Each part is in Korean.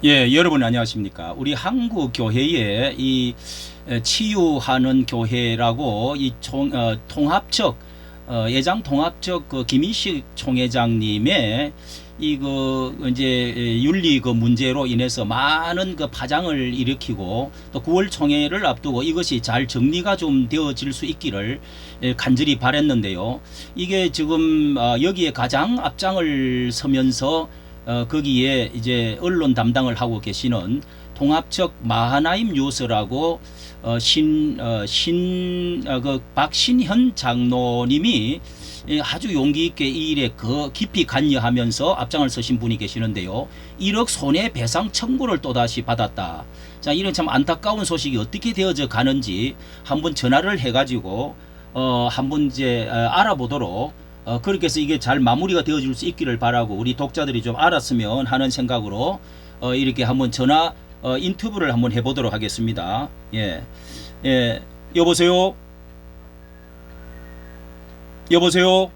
예, 여러분 안녕하십니까? 우리 한국 교회에 이 치유하는 교회라고 이 통합적 예장 통합적 그 김인식 총회장님의 이거 이제 윤리 그 문제로 인해서 많은 그 파장을 일으키고 또 9월 총회를 앞두고 이것이 잘 정리가 좀 되어질 수 있기를 간절히 바랬는데요. 이게 지금 여기에 가장 앞장을 서면서 거기에 이제 언론 담당을 하고 계시는 통합적 마하나임 뉴스라고 그 박신현 장로님이 아주 용기 있게 이 일에 깊이 관여하면서 앞장을 서신 분이 계시는데요. 1억 손해배상 청구를 또다시 받았다. 자, 이런 참 안타까운 소식이 어떻게 되어져 가는지 한번 전화를 해가지고 한번 이제 알아보도록 그렇게 해서 이게 잘 마무리가 되어질 수 있기를 바라고 우리 독자들이 좀 알았으면 하는 생각으로 이렇게 한번 전화 인터뷰를 한번 해보도록 하겠습니다. 예, 예, 여보세요? 여보세요?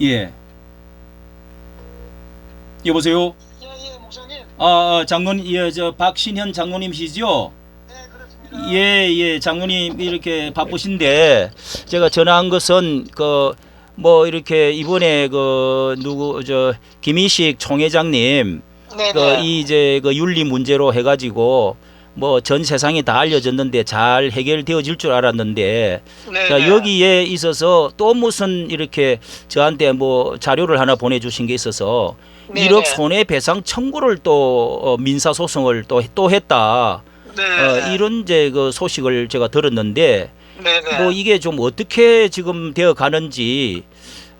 예, 여보세요? 예, 목사님. 장로님, 예, 저 박신현 장로님이시죠? 네, 그렇습니다. 예, 예, 장로님 이렇게 바쁘신데 제가 전화한 것은 그 뭐 이렇게 이번에 그 누구 저 김인식 총회장님 네네. 이 이제 그 윤리 문제로 해가지고 뭐 전 세상이 다 알려졌는데 잘 해결되어질 줄 알았는데 네네. 자 여기에 있어서 또 무슨 이렇게 저한테 뭐 자료를 하나 보내주신 게 있어서 네네. 1억 손해배상 청구를 또 민사 소송을 또 했다. 네네. 이런 이제 그 소식을 제가 들었는데 네네. 뭐 이게 좀 어떻게 지금 되어 가는지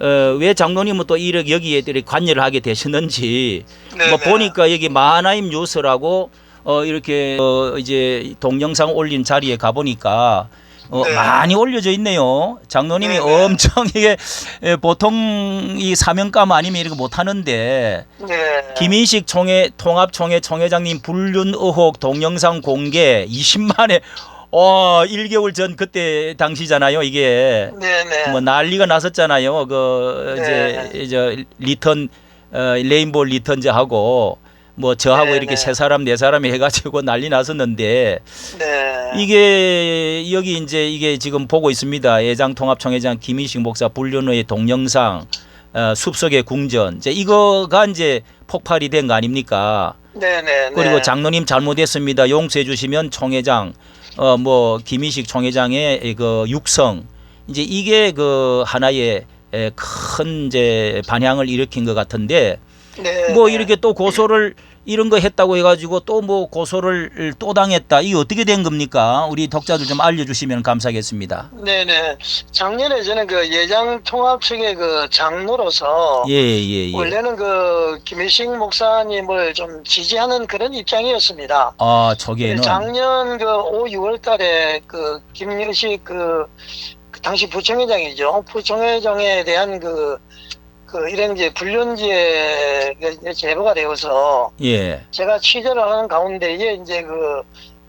왜 장로님은 또 이렇게 여기에 관여를 하게 되셨는지 네네. 뭐 보니까 여기 마하나임 뉴스라고 이렇게 이제 동영상 올린 자리에 가 보니까 네. 많이 올려져 있네요. 장로님이 네네. 엄청 이게 보통 이 사명감 아니면 이렇게 못 하는데 네. 김인식 통합총회 총회장님 불륜 의혹 동영상 공개 20만에 1개월 전 그때 당시잖아요. 이게 네네. 뭐 난리가 났었잖아요. 그 네. 이제 리턴 레인보우 리턴즈하고 뭐 저하고 이렇게 네네. 세 사람 네 사람이 해가지고 난리 났었는데 네. 이게 여기 이제 이게 지금 보고 있습니다. 예장통합총회장 김인식 목사 불륜의 동영상 숲속의 궁전 이제 이거가 이제 폭발이 된 거 아닙니까? 네네. 그리고 장로님 잘못했습니다. 용서해 주시면 총회장 뭐 김인식 총회장의 그 육성 이제 이게 그 하나의 큰 이제 반향을 일으킨 것 같은데 네. 뭐 이렇게 또 고소를 이런 거 했다고 해가지고 또 뭐 고소를 또 당했다. 이게 어떻게 된 겁니까? 우리 독자들 좀 알려주시면 감사하겠습니다. 네네. 작년에 저는 그 예장 통합 측의 그 장로로서 예, 예, 예. 원래는 그 김일식 목사님을 좀 지지하는 그런 입장이었습니다. 저기에는 작년 그 5, 6월 달에 그 김일식 그 당시 부총회장이죠. 부총회장에 대한 이런 이제 불륜죄 제보가 되어서 예, 제가 취재를 하는 가운데에 이제 그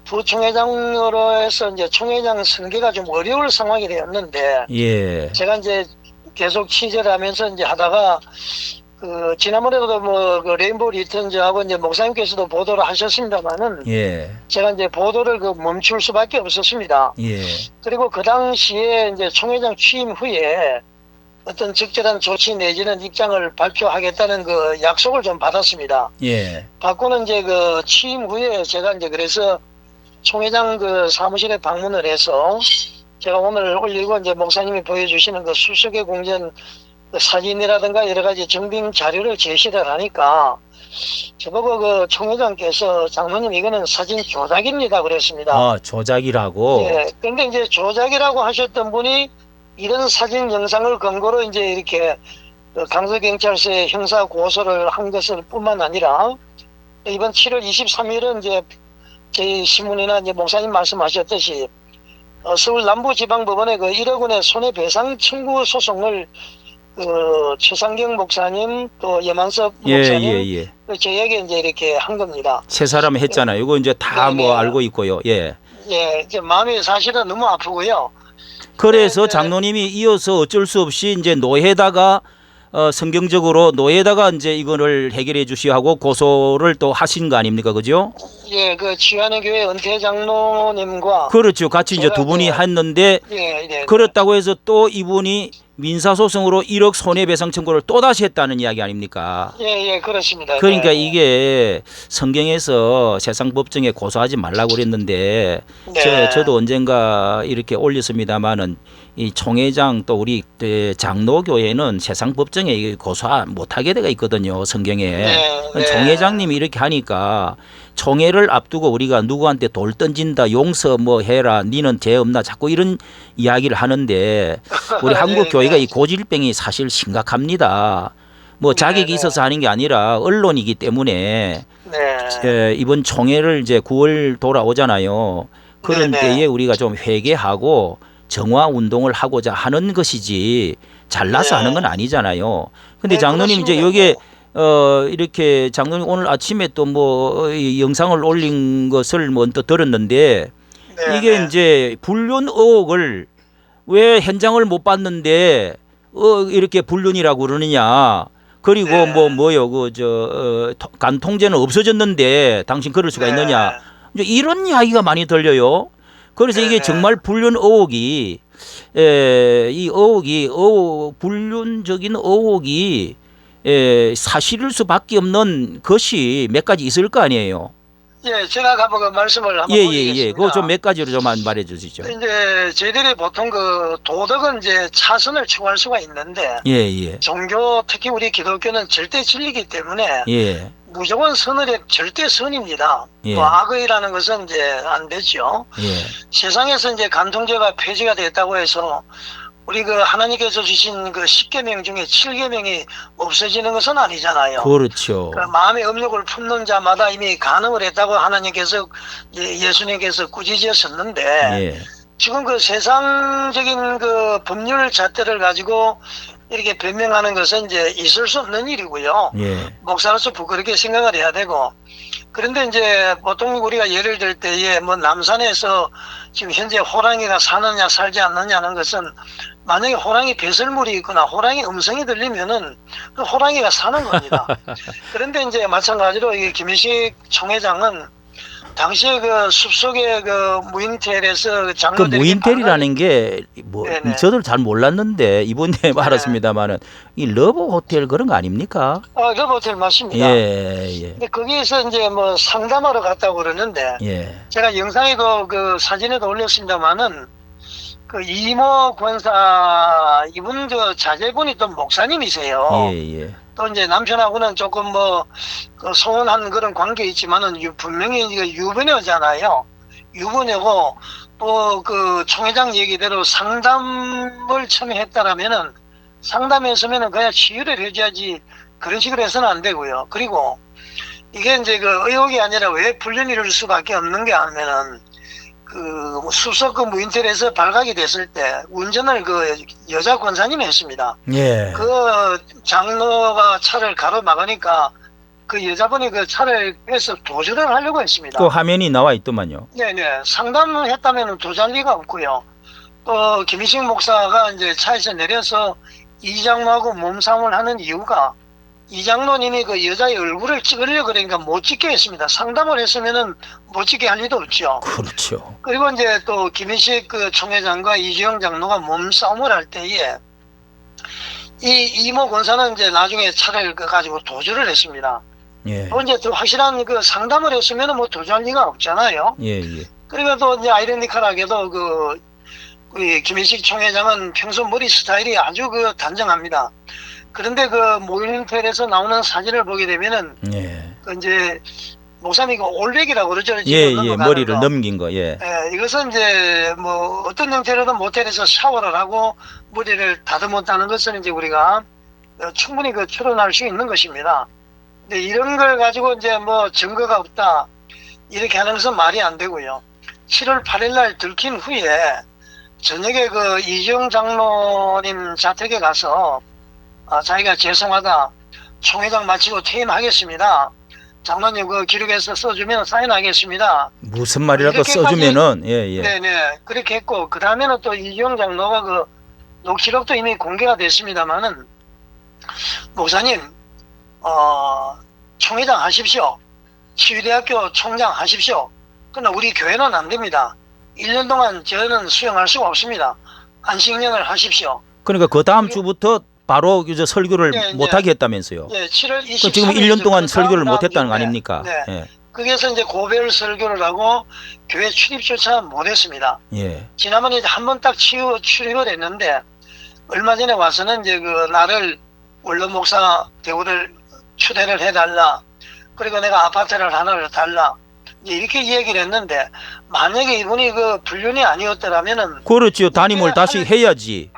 부총회장으로 해서 이제 총회장 선거가 좀 어려울 상황이 되었는데 예, 제가 이제 계속 취재를 하면서 이제 하다가 그 지난번에도 뭐 그 레인보우 리턴즈하고 이제 목사님께서도 보도를 하셨습니다만은 예, 제가 이제 보도를 그 멈출 수밖에 없었습니다. 예, 그리고 그 당시에 이제 총회장 취임 후에 어떤 적절한 조치 내지는 입장을 발표하겠다는 그 약속을 좀 받았습니다. 예, 받고는 이제 그 취임 후에 제가 이제 그래서 총회장 그 사무실에 방문을 해서 제가 오늘 올리고 이제 목사님이 보여주시는 그 숲속의 궁전 그 사진이라든가 여러 가지 증빙 자료를 제시를 하니까 저보고 그 총회장께서 장로님 이거는 사진 조작입니다 그랬습니다. 조작이라고. 예. 근데 이제 조작이라고 하셨던 분이 이런 사진 영상을 근거로 이제 이렇게 강서경찰서에 형사 고소를 한 것을 뿐만 아니라 이번 7월 23일은 이제 저희 신문이나 이제 목사님 말씀하셨듯이 서울 남부지방법원에 그 1억 원의 손해배상 청구 소송을 그 최상경 목사님 또 염한섭 목사님 예. 저에게 이제 이렇게 한 겁니다. 세 사람이 했잖아요. 이거 이제 다 뭐 알고 있고요. 예. 예, 이제 마음이 사실은 너무 아프고요. 그래서 네. 장로님이 이어서 어쩔 수 없이 이제 노회다가 성경적으로 노예다가 이제 이거를 해결해 주시오 하고 고소를 또 하신 거 아닙니까, 그죠? 예, 그 지환의 교회 은퇴 장로님과 그렇죠. 같이 이제 두 분이 했는데 예, 네, 그렇다고 해서 또 이분이 민사소송으로 1억 손해배상 청구를 또 다시 했다는 이야기 아닙니까? 예, 그렇습니다. 그러니까 네. 이게 성경에서 세상 법정에 고소하지 말라고 그랬는데 네. 저도 언젠가 이렇게 올렸습니다마는 이 총회장 또 우리 장로교회는 세상 법정에 고소 못하게 되어 있거든요, 성경에. 네. 총회장님이 이렇게 하니까 총회를 앞두고 우리가 누구한테 돌 던진다, 용서 뭐 해라, 니는 죄 없나, 자꾸 이런 이야기를 하는데 우리 한국 교회가 이 고질병이 사실 심각합니다. 뭐 자격이 있어서 하는 게 아니라 언론이기 때문에 이번 총회를 이제 9월 돌아오잖아요. 그런 때에 우리가 좀 회개하고 정화 운동을 하고자 하는 것이지 잘나서 하는 건 아니잖아요. 근데 장로님 이제 여기에 이렇게 장로님 오늘 아침에 또 뭐 영상을 올린 것을 먼저 들었는데 이게 이제 불륜 의혹을 왜 현장을 못 봤는데 이렇게 불륜이라고 그러느냐. 그리고 뭐요 간 통제는 없어졌는데 당신 그럴 수가 있느냐. 이제 이런 이야기가 많이 들려요. 그래서 이게 정말 불륜 의혹이 이 의혹이 불륜적인 의혹이 사실일 수밖에 없는 것이 몇 가지 있을 거 아니에요. 예, 제가 그 말씀을 한번 드리겠습니다. 그거 좀 몇 가지로 좀 말해 주시죠. 이제 저희들이 보통 그 도덕은 이제 차선을 추구할 수가 있는데 종교 특히 우리 기독교는 절대 진리이기 때문에 무조건 선을 절대 선입니다. 또 악의라는 것은 이제 안 되죠. 세상에서 이제 간통죄가 폐지가 됐다고 해서 우리 그 하나님께서 주신 그 10계명 중에 7계명이 없어지는 것은 아니잖아요. 그렇죠. 그 마음의 업력을 품는 자마다 이미 간음을 했다고 하나님께서 예수님께서 꾸짖으셨는데 지금 그 세상적인 그 법률 잣대를 가지고 이렇게 변명하는 것은 이제 있을 수 없는 일이고요. 목사로서 부끄럽게 생각을 해야 되고, 그런데 이제 보통 우리가 예를 들 때에 뭐 남산에서 지금 현재 호랑이가 사느냐 살지 않느냐는 것은 만약에 호랑이 배설물이 있거나 호랑이 음성이 들리면은 그 호랑이가 사는 겁니다. 그런데 이제 마찬가지로 이 김일식 총회장은 당시에 그 숲속에 그 무인텔에서 그 무인텔이라는 게 뭐 저도 잘 몰랐는데 이번에 알았습니다만은 이 러브 호텔 그런 거 아닙니까? 러브 호텔 맞습니다. 근데 거기에서 이제 뭐 상담하러 갔다고 그러는데 제가 영상에도 그 사진에도 올렸습니다만은 그 이모 권사 이분 저 자제분이 또 목사님이세요. 또 이제 남편하고는 조금 뭐 그 소원한 그런 관계 있지만은 분명히 이거 유부녀잖아요. 유부녀고 또 그 총회장 얘기대로 상담을 처음에 했다라면은 상담했으면은 그냥 치유를 해줘야지 그런 식으로 해서는 안 되고요. 그리고 이게 이제 그 의혹이 아니라 왜 불륜이 이룰 수밖에 없는 게 하면은 그 숲속 그 무인텔에서 발각이 됐을 때 운전을 그 여자 권사님이 했습니다. 그 장로가 차를 가로막으니까 그 여자분이 그 차를 빼서 도주를 하려고 했습니다. 그 화면이 나와 있더만요. 상담을 했다면 도주할 리가 없고요. 또 김희식 목사가 이제 차에서 내려서 이 장로하고 몸싸움을 하는 이유가 이 장로님이 그 여자의 얼굴을 찍으려고 그러니까 못 찍게 했습니다. 상담을 했으면은 못 찍게 할 리도 없죠. 그렇죠. 그리고 이제 또 김인식 그 총회장과 이주영 장로가 몸싸움을 할 때에 이 이모 권사는 이제 나중에 차를 가지고 도주를 했습니다. 또 이제 더 확실한 그 상담을 했으면은 뭐 도주할 리가 없잖아요. 그리고 또 이제 아이러니컬하게도 우리 김인식 총회장은 평소 머리 스타일이 아주 그 단정합니다. 그런데 그 모임텔에서 나오는 사진을 보게 되면은 그 이제 목사님이 그 올백이라고 그러죠. 머리를 넘긴 거. 이것은 이제 뭐 어떤 형태로든 모텔에서 샤워를 하고 머리를 다듬었다는 것은 이제 우리가 충분히 그 추론할 수 있는 것입니다. 근데 이런 걸 가지고 이제 뭐 증거가 없다 이렇게 하는 것은 말이 안 되고요. 7월 8일 날 들킨 후에 저녁에 그 이주영 장로님 자택에 가서 자기가 죄송하다. 총회장 마치고 퇴임하겠습니다. 장로님 그 기록에서 써주면 사인하겠습니다. 무슨 말이라도 써주면은 그렇게 했고 그 다음에는 또 이주영 장로가 그 녹취록도 이미 공개가 됐습니다만은 목사님, 총회장 하십시오. 치유대학교 총장 하십시오. 그러나 우리 교회는 안 됩니다. 1년 동안 저는 수용할 수가 없습니다. 안식년을 하십시오. 그러니까 그 다음 주부터 바로 이제 설교를 네, 못하게 했다면서요. 네, 7월 그 23일 지금 1년 동안 설교를 다음 못했다는 거 주에, 아닙니까? 네. 예. 거기에서 이제 고별 설교를 하고 교회 출입조차 못했습니다. 예. 지난번에 이제 한 번 딱 출입을 했는데 얼마 전에 와서는 이제 그 나를 원로 목사 대우를 추대를 해달라. 그리고 내가 아파트를 하나를 달라. 이제 이렇게 얘기를 했는데 만약에 이분이 그 불륜이 아니었더라면은 그렇지요. 담임을 다시 해야지.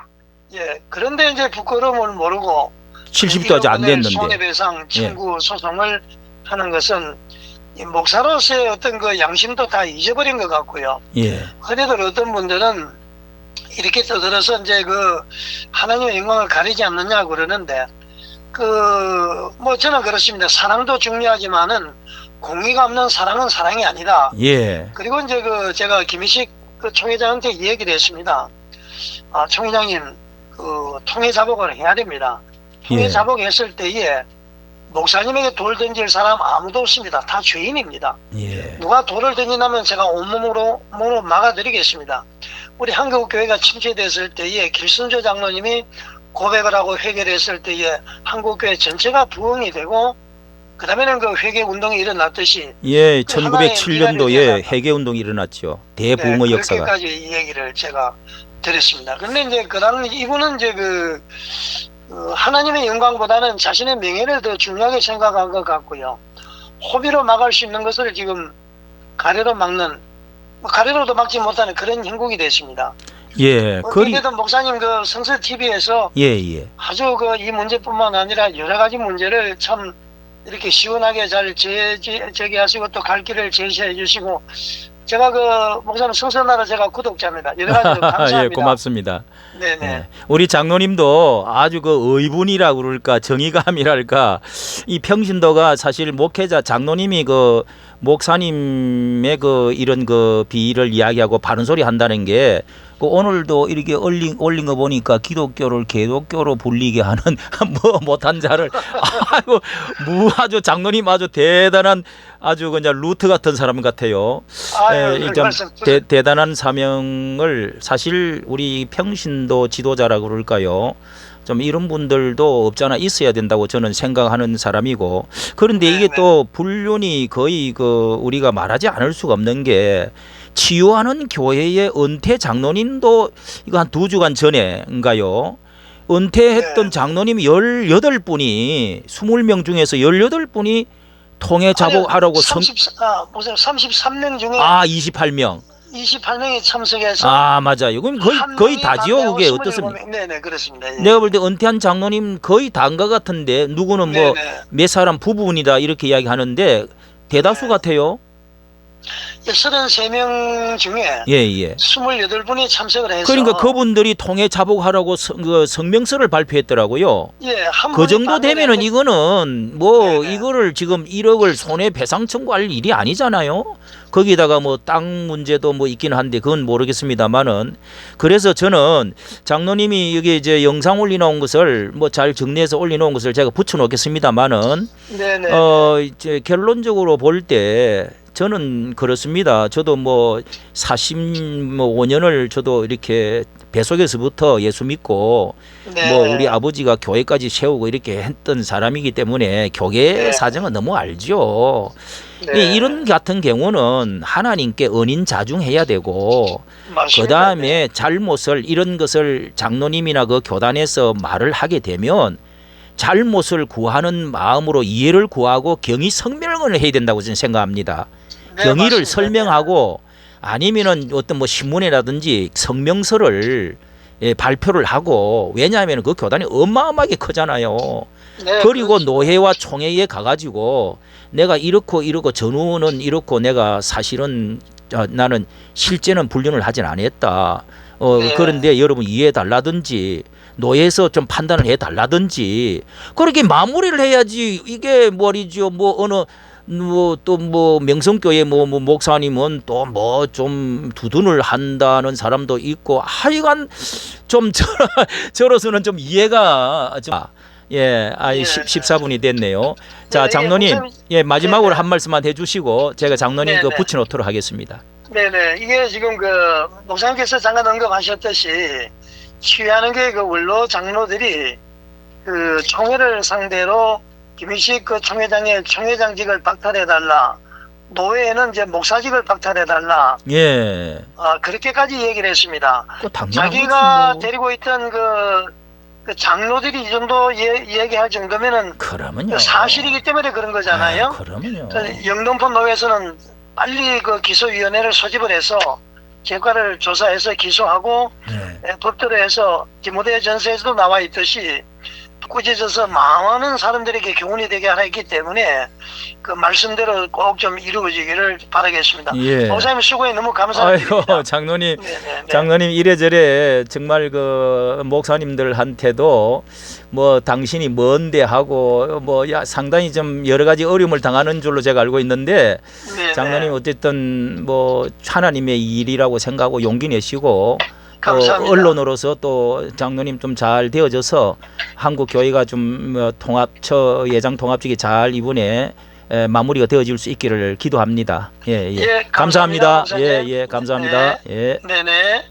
예 그런데 이제 부끄러움을 모르고 70도 아직 안 됐는데. 손해배상 청구 소송을 하는 것은 이 목사로서의 어떤 그 양심도 다 잊어버린 것 같고요. 예. 그래도 어떤 분들은 이렇게 떠들어서 이제 그 하나님의 영광을 가리지 않느냐 그러는데 뭐 저는 그렇습니다. 사랑도 중요하지만은 공의가 없는 사랑은 사랑이 아니다. 예. 그리고 이제 제가 김희식 그 총회장한테 얘기를 했습니다. 총회장님 그 통해 자복을 해야 됩니다. 통해 예. 자복했을 때에 목사님에게 돌 던질 사람 아무도 없습니다. 다 죄인입니다. 예. 누가 돌을 던진다면 제가 온몸으로 막아드리겠습니다. 우리 한국교회가 침체됐을 때에 길순조 장로님이 고백을 하고 회개를 했을 때에 한국교회 전체가 부흥이 되고 그 다음에는 그 회개운동이 일어났듯이 예, 그 하나의 1907년도에 미랄을 회개운동이 일어났죠. 대부흥의 네, 역사가. 그렇게까지 이 얘기를 제가 드렸습니다. 그런데 이제 그다음 이분은 이제 하나님의 영광보다는 자신의 명예를 더 중요하게 생각한 것 같고요. 호비로 막을 수 있는 것을 지금 가래로 막는, 가래로도 막지 못하는 그런 형국이 됐습니다. 예, 그래도 목사님 그 성서 TV에서 예, 예. 아주 이 문제뿐만 아니라 여러 가지 문제를 참 이렇게 시원하게 잘 제기하시고 또 갈 길을 제시해 주시고 제가 목사님 성서나라 제가 구독자입니다. 여러 가지 감사합니다. 예, 고맙습니다. 네네. 예. 우리 장로님도 아주 그 의분이라 그럴까 정의감이랄까 이 평신도가 사실 목회자 장로님이 그 목사님의 그 이런 그 비위를 이야기하고 바른 소리 한다는 게 그 오늘도 이렇게 올린 거 보니까 기독교를 개독교로 불리게 하는 뭐 못한 자를 아이고 아주 장로님 아주 대단한 아주 그냥 루트 같은 사람 같아요. 아유, 좀 대단한 사명을 사실 우리 평신도 지도자라고 그럴까요? 좀 이런 분들도 없잖아 있어야 된다고 저는 생각하는 사람이고 그런데 이게 또 불륜이 거의 우리가 말하지 않을 수가 없는 게 치유하는 교회의 은퇴 장로님도 이거 한 2주간 전에인가요? 은퇴했던 장로님이 18분이 20명 중에서 18분이 통해 자복하라고 33명 중에 28명. 28명이 참석해서 맞아요. 그럼 거의 다지요. 그게 어떻습니까? 네네 그렇습니다. 예. 내가 볼 때 은퇴한 장로님 거의 다인 것 같은데 누구는 뭐 몇 사람 부부분이다 이렇게 이야기하는데 대다수 같아요. 33명 중에 예. 28분이 참석을 해서 그러니까 그분들이 통해 자복하라고 성명서를 발표했더라고요. 예, 그 정도 되면은 이거는 이거를 지금 1억을 손해배상 청구할 일이 아니잖아요. 거기다가 뭐 땅 문제도 뭐 있기는 한데 그건 모르겠습니다만은 그래서 저는 장로님이 여기 이제 영상 올려놓은 것을 뭐 잘 정리해서 올려놓은 것을 제가 붙여놓겠습니다만은 이제 결론적으로 볼 때 저는 그렇습니다. 저도 뭐 45년을 저도 이렇게 뱃속에서부터 예수 믿고 뭐 우리 아버지가 교회까지 세우고 이렇게 했던 사람이기 때문에 교계 사정은 너무 알죠. 이런 같은 경우는 하나님께 은인자중해야 되고 그 다음에 잘못을 이런 것을 장로님이나 그 교단에서 말을 하게 되면 잘못을 구하는 마음으로 이해를 구하고 경의 성명을 해야 된다고 저는 생각합니다. 경의를 설명하고 아니면은 어떤 뭐 신문이라든지 성명서를 발표를 하고 왜냐하면 그 교단이 어마어마하게 크잖아요. 그리고 노회와 총회에 가가지고 내가 이렇고 전후는 이렇고 내가 사실은 나는 실제는 불륜을 하진 않았다. 그런데 여러분 이해해 달라든지 노예에서 좀 판단을 해 달라든지 그렇게 마무리를 해야지. 이게 말이죠. 또 명성교회 목사님은 또 좀 두둔을 한다는 사람도 있고 하여간 좀 저로서는 좀 이해가 예, 아, 예. 14분이 됐네요. 자, 네, 장로님, 목사님, 예, 마지막으로 네네. 한 말씀만 해주시고 제가 장로님 그 네네. 붙여놓도록 하겠습니다. 네네. 이게 지금 그 목사님께서 잠깐 언급하셨듯이 취하는 게 그 원로 장로들이 그 총회를 상대로 김희식 그 총회장의 총회장직을 박탈해달라. 노회에는 이제 목사직을 박탈해달라. 예, 그렇게까지 얘기를 했습니다. 그 당연한 자기가 거지 뭐. 데리고 있던 그 장로들이 이 정도 얘기할 정도면은 그러면요. 그 사실이기 때문에 그런 거잖아요. 그러면요. 영등포 노회에서는 빨리 그 기소위원회를 소집을 해서 결과를 조사해서 기소하고 네. 법대로 해서 디모데 전서에서도 나와 있듯이 꾸짖어서 많은 사람들에게 교훈이 되게 하라 했기 때문에 그 말씀대로 꼭 좀 이루어지기를 바라겠습니다. 예. 목사님 수고에 너무 감사드립니다. 아이고 장로님, 네네네. 장로님 이래저래 정말 그 목사님들한테도 뭐 당신이 뭔데 하고 뭐 상당히 좀 여러 가지 어려움을 당하는 줄로 제가 알고 있는데 네네. 장로님 어쨌든 뭐 하나님의 일이라고 생각하고 용기 내시고 또 감사합니다. 언론으로서 또 장로님 좀 잘 되어져서 한국 교회가 좀 통합처 예장 통합직이 잘 이번에 마무리가 되어질 수 있기를 기도합니다. 예, 예. 예, 감사합니다. 감사합니다, 예, 목사님. 예, 감사합니다. 예. 네네.